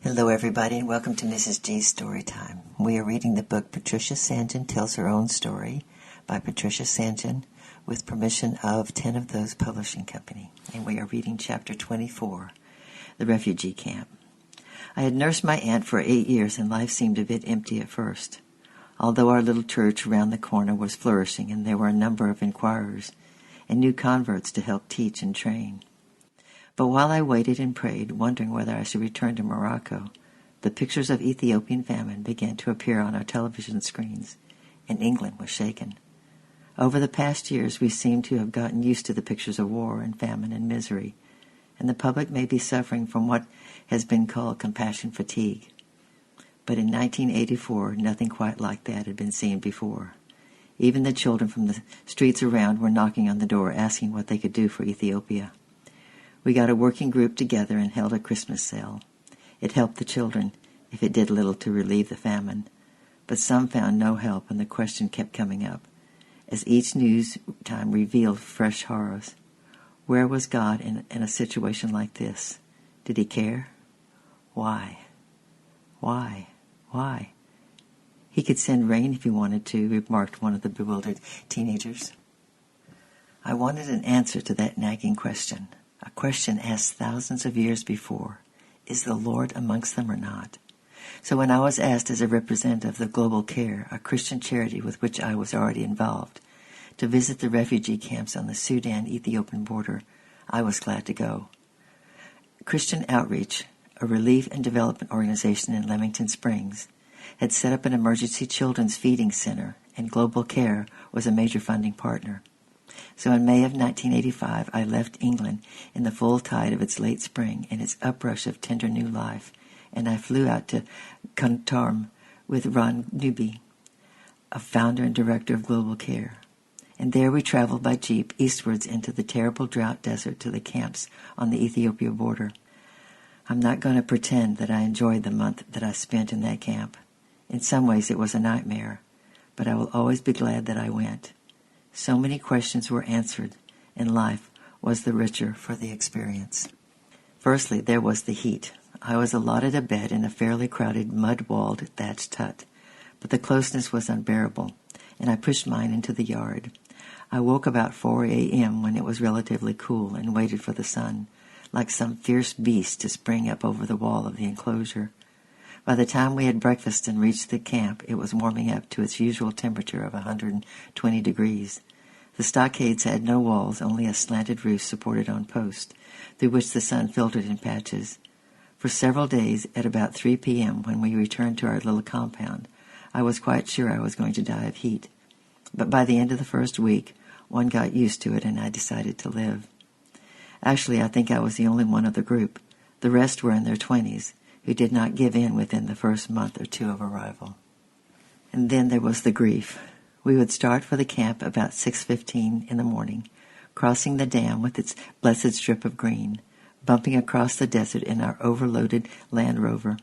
Hello everybody and welcome to Mrs. G's Story Time. We are reading the book Patricia St. John Tells Her Own Story by Patricia St. John with permission of 10 of Those Publishing Company. And we are reading chapter 24, The Refugee Camp. I had nursed my aunt for 8 years and life seemed a bit empty at first. Although our little church around the corner was flourishing and there were a number of inquirers and new converts to help teach and train. But while I waited and prayed, wondering whether I should return to Morocco, the pictures of Ethiopian famine began to appear on our television screens, and England was shaken. Over the past years, we seem to have gotten used to the pictures of war and famine and misery, and the public may be suffering from what has been called compassion fatigue. But in 1984, nothing quite like that had been seen before. Even the children from the streets around were knocking on the door asking what they could do for Ethiopia. We got a working group together and held a Christmas sale. It helped the children, if it did little to relieve the famine. But some found no help, and the question kept coming up, as each news time revealed fresh horrors. Where was God in a situation like this? Did he care? Why? Why? Why? He could send rain if he wanted to, remarked one of the bewildered teenagers. I wanted an answer to that nagging question. A question asked thousands of years before, is the Lord amongst them or not? So when I was asked as a representative of Global Care, a Christian charity with which I was already involved, to visit the refugee camps on the Sudan-Ethiopian border, I was glad to go. Christian Outreach, a relief and development organization in Leamington Springs, had set up an emergency children's feeding center, and Global Care was a major funding partner. So in May of 1985, I left England in the full tide of its late spring and its uprush of tender new life, and I flew out to Khartoum with Ron Newby, a founder and director of Global Care. And there we traveled by jeep eastwards into the terrible drought desert to the camps on the Ethiopia border. I'm not going to pretend that I enjoyed the month that I spent in that camp. In some ways it was a nightmare, but I will always be glad that I went. So many questions were answered, and life was the richer for the experience. Firstly, there was the heat. I was allotted a bed in a fairly crowded, mud-walled, thatched hut, but the closeness was unbearable, and I pushed mine into the yard. I woke about 4 a.m. when it was relatively cool and waited for the sun, like some fierce beast to spring up over the wall of the enclosure. By the time we had breakfast and reached the camp, it was warming up to its usual temperature of 120 degrees. The stockades had no walls, only a slanted roof supported on posts, through which the sun filtered in patches. For several days, at about 3 p.m., when we returned to our little compound, I was quite sure I was going to die of heat. But by the end of the first week, one got used to it, and I decided to live. Actually, I think I was the only one of the group. The rest were in their 20s, who did not give in within the first month or two of arrival. And then there was the grief. We would start for the camp about 6:15 in the morning, crossing the dam with its blessed strip of green, bumping across the desert in our overloaded Land Rover.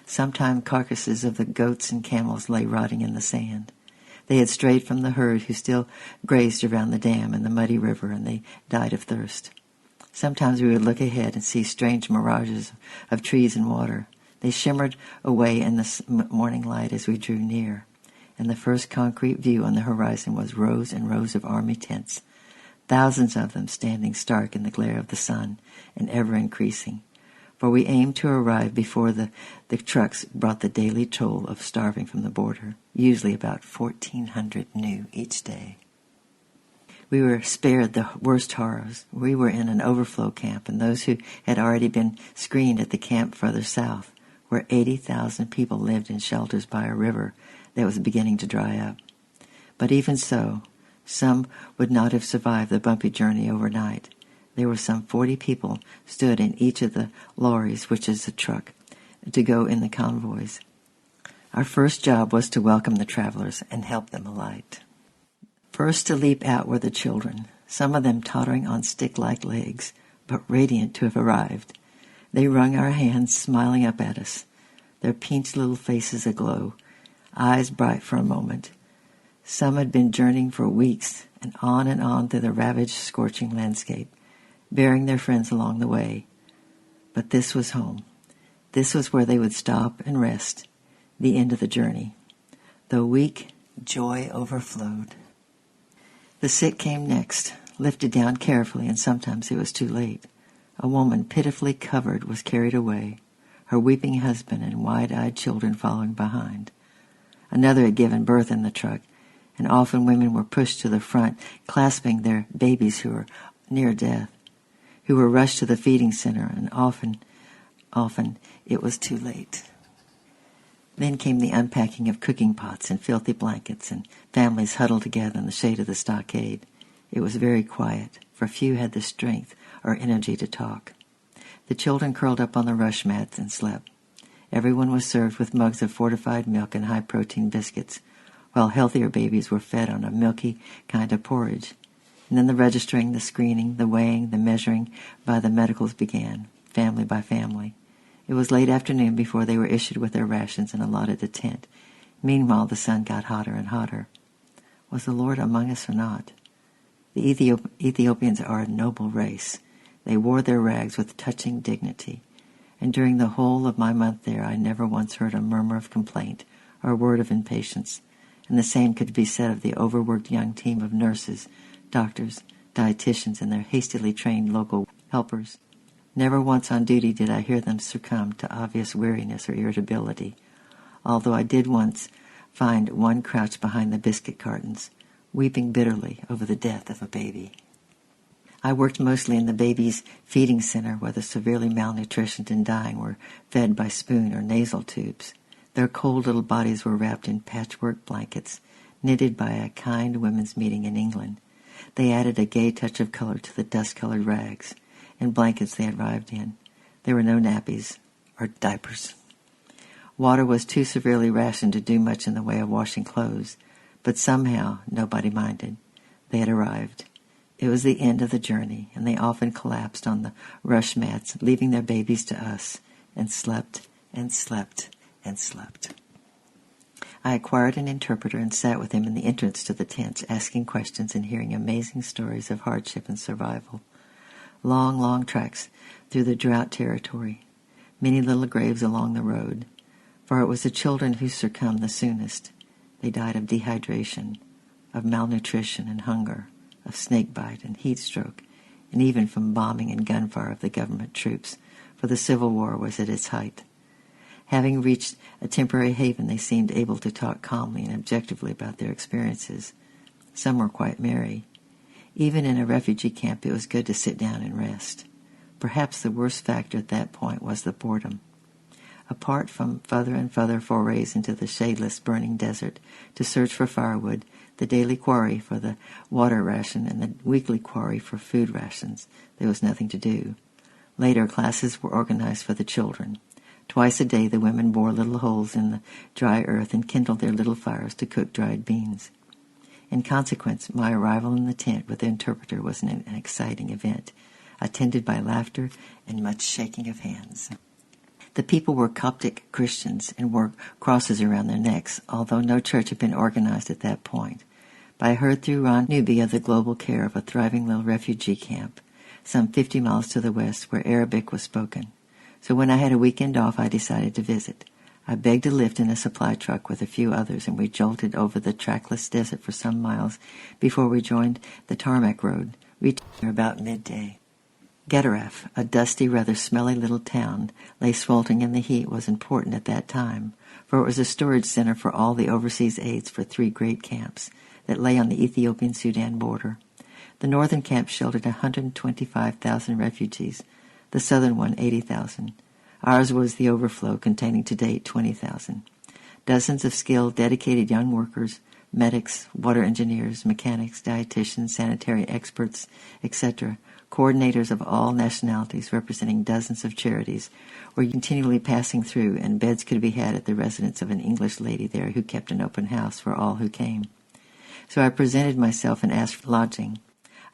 Sometimes carcasses of the goats and camels lay rotting in the sand. They had strayed from the herd who still grazed around the dam and the muddy river, and they died of thirst. Sometimes we would look ahead and see strange mirages of trees and water. They shimmered away in the morning light as we drew near, and the first concrete view on the horizon was rows and rows of army tents, thousands of them standing stark in the glare of the sun and ever increasing, for we aimed to arrive before the trucks brought the daily toll of starving from the border, usually about 1,400 new each day. We were spared the worst horrors. We were in an overflow camp, and those who had already been screened at the camp further south, where 80,000 people lived in shelters by a river that was beginning to dry up. But even so, some would not have survived the bumpy journey overnight. There were some 40 people stood in each of the lorries, which is a truck, to go in the convoys. Our first job was to welcome the travelers and help them alight. First to leap out were the children, some of them tottering on stick-like legs, but radiant to have arrived. They wrung our hands, smiling up at us, their pinched little faces aglow, eyes bright for a moment. Some had been journeying for weeks, and on through the ravaged, scorching landscape, bearing their friends along the way. But this was home. This was where they would stop and rest, the end of the journey. Though weak, joy overflowed. The sick came next, lifted down carefully, and sometimes it was too late. A woman, pitifully covered, was carried away, her weeping husband and wide-eyed children following behind. Another had given birth in the truck, and often women were pushed to the front, clasping their babies who were near death, who were rushed to the feeding center, and often it was too late. Then came the unpacking of cooking pots and filthy blankets, and families huddled together in the shade of the stockade. It was very quiet, for few had the strength or energy to talk. The children curled up on the rush mats and slept. Everyone was served with mugs of fortified milk and high-protein biscuits, while healthier babies were fed on a milky kind of porridge. And then the registering, the screening, the weighing, the measuring by the medicals began, family by family. It was late afternoon before they were issued with their rations and allotted a tent. Meanwhile, the sun got hotter and hotter. Was the Lord among us or not? The Ethiopians are a noble race. They wore their rags with touching dignity. And during the whole of my month there, I never once heard a murmur of complaint or a word of impatience. And the same could be said of the overworked young team of nurses, doctors, dietitians, and their hastily trained local helpers. Never once on duty did I hear them succumb to obvious weariness or irritability, although I did once find one crouched behind the biscuit cartons, weeping bitterly over the death of a baby. I worked mostly in the babies' feeding center, where the severely malnutritioned and dying were fed by spoon or nasal tubes. Their cold little bodies were wrapped in patchwork blankets, knitted by a kind women's meeting in England. They added a gay touch of color to the dust-colored rags and blankets they had arrived in. There were no nappies or diapers. Water was too severely rationed to do much in the way of washing clothes, but somehow nobody minded. They had arrived. It was the end of the journey, and they often collapsed on the rush mats, leaving their babies to us, and slept and slept and slept. I acquired an interpreter and sat with him in the entrance to the tents, asking questions and hearing amazing stories of hardship and survival. Long, long treks through the drought territory, many little graves along the road, for it was the children who succumbed the soonest. They died of dehydration, of malnutrition and hunger, of snake bite and heat stroke, and even from bombing and gunfire of the government troops, for the Civil War was at its height. Having reached a temporary haven, they seemed able to talk calmly and objectively about their experiences. Some were quite merry. Even in a refugee camp, it was good to sit down and rest. Perhaps the worst factor at that point was the boredom. Apart from further and further forays into the shadeless, burning desert to search for firewood, the daily quarry for the water ration and the weekly quarry for food rations, there was nothing to do. Later, classes were organized for the children. Twice a day, the women bored little holes in the dry earth and kindled their little fires to cook dried beans. In consequence, my arrival in the tent with the interpreter was an exciting event, attended by laughter and much shaking of hands. The people were Coptic Christians and wore crosses around their necks, although no church had been organized at that point. But I heard through Ron Newby of the global care of a thriving little refugee camp, some 50 miles to the west, where Arabic was spoken. So when I had a weekend off, I decided to visit. I begged a lift in a supply truck with a few others, and we jolted over the trackless desert for some miles before we joined the tarmac road, reaching there about midday. Gedaref, a dusty, rather smelly little town, lay sweltering in the heat, was important at that time, for it was a storage center for all the overseas aids for 3 great camps that lay on the Ethiopian-Sudan border. The northern camp sheltered 125,000 refugees, the southern one 80,000. Ours was the overflow, containing to date 20,000. Dozens of skilled, dedicated young workers, medics, water engineers, mechanics, dietitians, sanitary experts, etc., coordinators of all nationalities representing dozens of charities, were continually passing through, and beds could be had at the residence of an English lady there who kept an open house for all who came. So I presented myself and asked for lodging.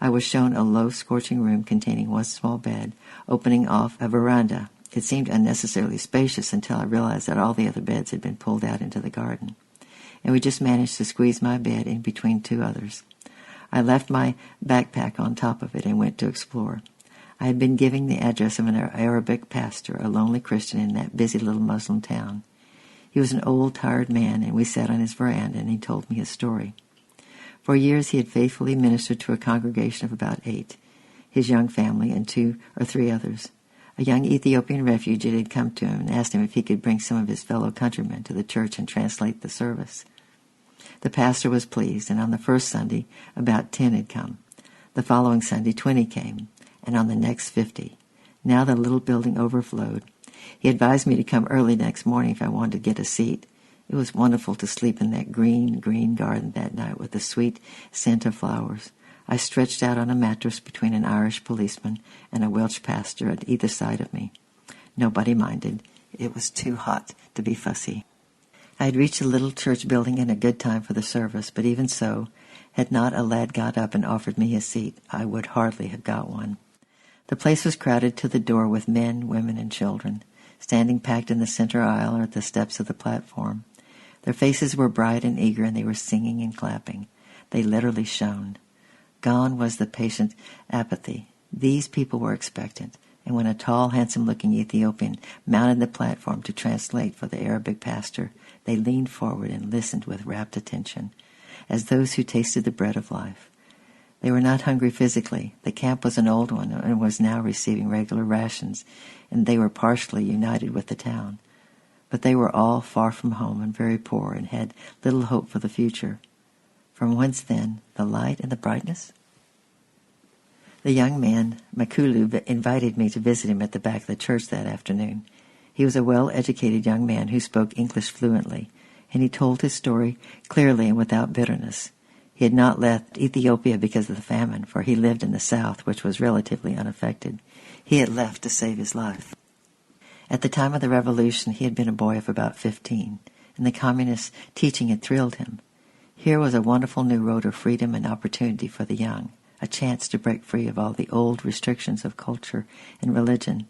I was shown a low, scorching room containing one small bed, opening off a veranda. It seemed unnecessarily spacious until I realized that all the other beds had been pulled out into the garden, and we just managed to squeeze my bed in between 2 others. I left my backpack on top of it and went to explore. I had been giving the address of an Arabic pastor, a lonely Christian in that busy little Muslim town. He was an old, tired man, and we sat on his veranda, and he told me his story. For years he had faithfully ministered to a congregation of about 8, his young family and 2 or 3 others. A young Ethiopian refugee had come to him and asked him if he could bring some of his fellow countrymen to the church and translate the service. The pastor was pleased, and on the first Sunday, about 10 had come. The following Sunday, 20 came, and on the next 50. Now the little building overflowed. He advised me to come early next morning if I wanted to get a seat. It was wonderful to sleep in that green, green garden that night with the sweet scent of flowers. I stretched out on a mattress between an Irish policeman and a Welsh pastor at either side of me. Nobody minded. It was too hot to be fussy. I had reached the little church building in a good time for the service, but even so, had not a lad got up and offered me a seat, I would hardly have got one. The place was crowded to the door with men, women, and children, standing packed in the center aisle or at the steps of the platform. Their faces were bright and eager, and they were singing and clapping. They literally shone. Gone was the patient apathy. These people were expectant, and when a tall, handsome-looking Ethiopian mounted the platform to translate for the Arabic pastor, they leaned forward and listened with rapt attention, as those who tasted the bread of life. They were not hungry physically. The camp was an old one and was now receiving regular rations, and they were partially united with the town. But they were all far from home and very poor and had little hope for the future. From whence, then, the light and the brightness? The young man, Makulu, invited me to visit him at the back of the church that afternoon. He was a well-educated young man who spoke English fluently, and he told his story clearly and without bitterness. He had not left Ethiopia because of the famine, for he lived in the south, which was relatively unaffected. He had left to save his life. At the time of the revolution, he had been a boy of about 15, and the communist teaching had thrilled him. Here was a wonderful new road of freedom and opportunity for the young, a chance to break free of all the old restrictions of culture and religion.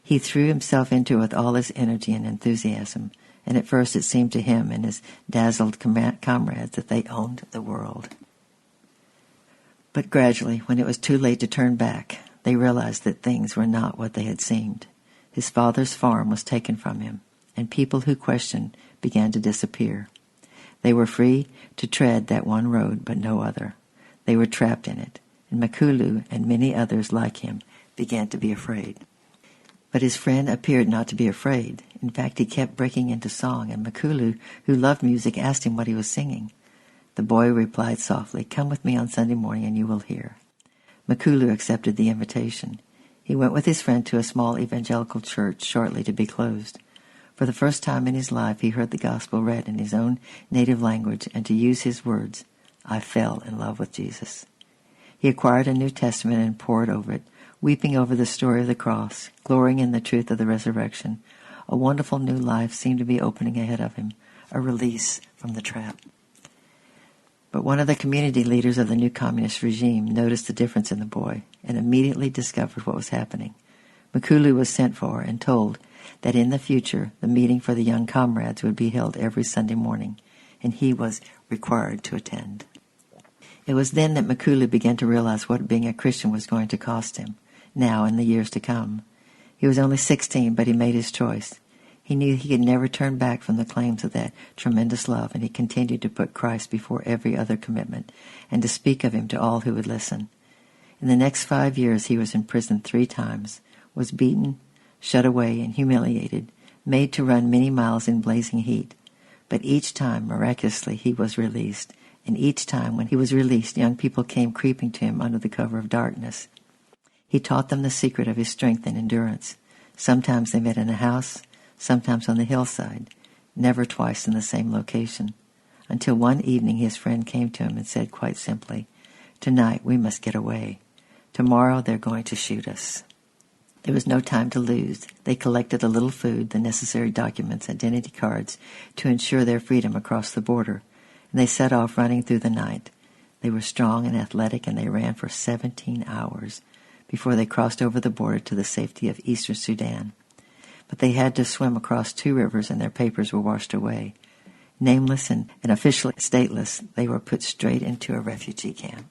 He threw himself into it with all his energy and enthusiasm, and at first it seemed to him and his dazzled comrades that they owned the world. But gradually, when it was too late to turn back, they realized that things were not what they had seemed. His father's farm was taken from him, and people who questioned began to disappear. They were free to tread that one road, but no other. They were trapped in it, and Makulu and many others like him began to be afraid. But his friend appeared not to be afraid. In fact, he kept breaking into song, and Makulu, who loved music, asked him what he was singing. The boy replied softly, "Come with me on Sunday morning and you will hear." Makulu accepted the invitation. He went with his friend to a small evangelical church shortly to be closed. For the first time in his life, he heard the gospel read in his own native language, and to use his words, "I fell in love with Jesus." He acquired a New Testament and pored over it, weeping over the story of the cross, glorying in the truth of the resurrection. A wonderful new life seemed to be opening ahead of him, a release from the trap. But one of the community leaders of the new communist regime noticed the difference in the boy and immediately discovered what was happening. Makulu was sent for and told that in the future the meeting for the young comrades would be held every Sunday morning, and he was required to attend. It was then that Makulu began to realize what being a Christian was going to cost him, now and the years to come. He was only 16, but he made his choice. He knew he could never turn back from the claims of that tremendous love, and he continued to put Christ before every other commitment and to speak of him to all who would listen. In the next 5 years he was imprisoned 3 times, was beaten, shut away, and humiliated, made to run many miles in blazing heat. But each time, miraculously, he was released, and each time when he was released, young people came creeping to him under the cover of darkness. He taught them the secret of his strength and endurance. Sometimes they met in a house, sometimes on the hillside, never twice in the same location, until one evening his friend came to him and said quite simply, "Tonight we must get away. Tomorrow they're going to shoot us." There was no time to lose. They collected a little food, the necessary documents, identity cards, to ensure their freedom across the border, and they set off running through the night. They were strong and athletic, and they ran for 17 hours before they crossed over the border to the safety of eastern Sudan. But they had to swim across 2 rivers, and their papers were washed away. Nameless and officially stateless, they were put straight into a refugee camp.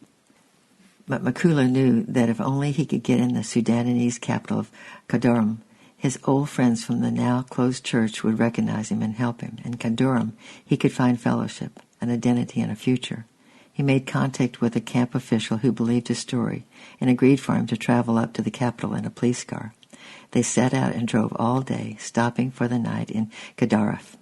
But Makula knew that if only he could get in the Sudanese capital of Khartoum, his old friends from the now closed church would recognize him and help him. In Khartoum, he could find fellowship, an identity, and a future. He made contact with a camp official who believed his story and agreed for him to travel up to the capital in a police car. They set out and drove all day, stopping for the night in Gadaref.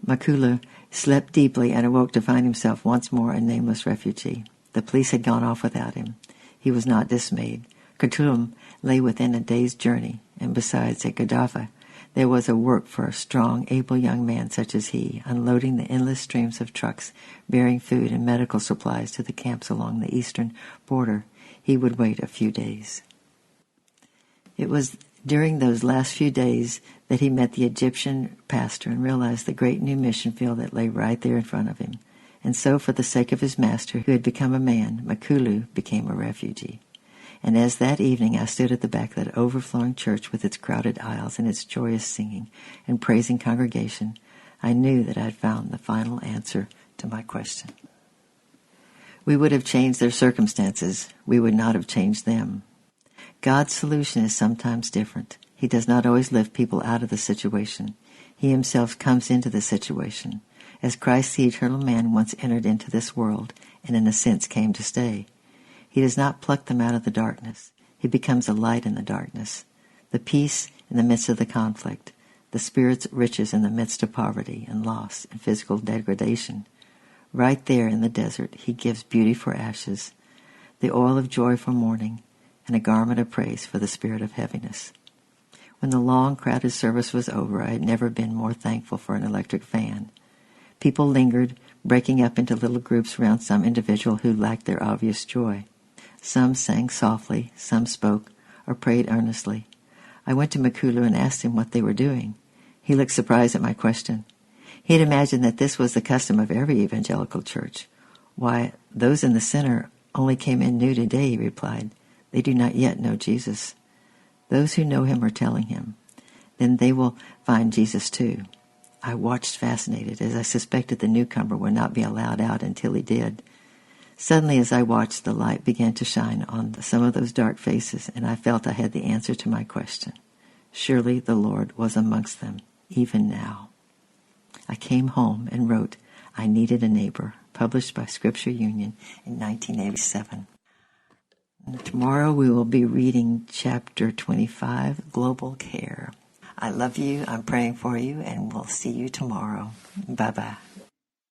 Makula slept deeply and awoke to find himself once more a nameless refugee. The police had gone off without him. He was not dismayed. Khartoum lay within a day's journey, and besides, at Gaddafi, there was a work for a strong, able young man such as he, unloading the endless streams of trucks bearing food and medical supplies to the camps along the eastern border. He would wait a few days. It was during those last few days that he met the Egyptian pastor and realized the great new mission field that lay right there in front of him. And so, for the sake of his master, who had become a man, Makulu became a refugee. And as that evening I stood at the back of that overflowing church with its crowded aisles and its joyous singing and praising congregation, I knew that I had found the final answer to my question. We would have changed their circumstances. We would not have changed them. God's solution is sometimes different. He does not always lift people out of the situation. He himself comes into the situation. As Christ the eternal man once entered into this world and in a sense came to stay. He does not pluck them out of the darkness. He becomes a light in the darkness, the peace in the midst of the conflict, the Spirit's riches in the midst of poverty and loss and physical degradation. Right there in the desert, he gives beauty for ashes, the oil of joy for mourning, and a garment of praise for the spirit of heaviness. When the long, crowded service was over, I had never been more thankful for an electric fan. People lingered, breaking up into little groups around some individual who lacked their obvious joy. Some sang softly, some spoke, or prayed earnestly. I went to Makulu and asked him what they were doing. He looked surprised at my question. He had imagined that this was the custom of every evangelical church. Why, those in the center only came in new today, he replied. They do not yet know Jesus. Those who know him are telling him. Then they will find Jesus too. I watched fascinated, as I suspected the newcomer would not be allowed out until he did. Suddenly, as I watched, the light began to shine on some of those dark faces, and I felt I had the answer to my question. Surely the Lord was amongst them, even now. I came home and wrote, I Needed a Neighbor, published by Scripture Union in 1987. Tomorrow we will be reading chapter 25, Global Care. I love you, I'm praying for you, and we'll see you tomorrow. Bye-bye.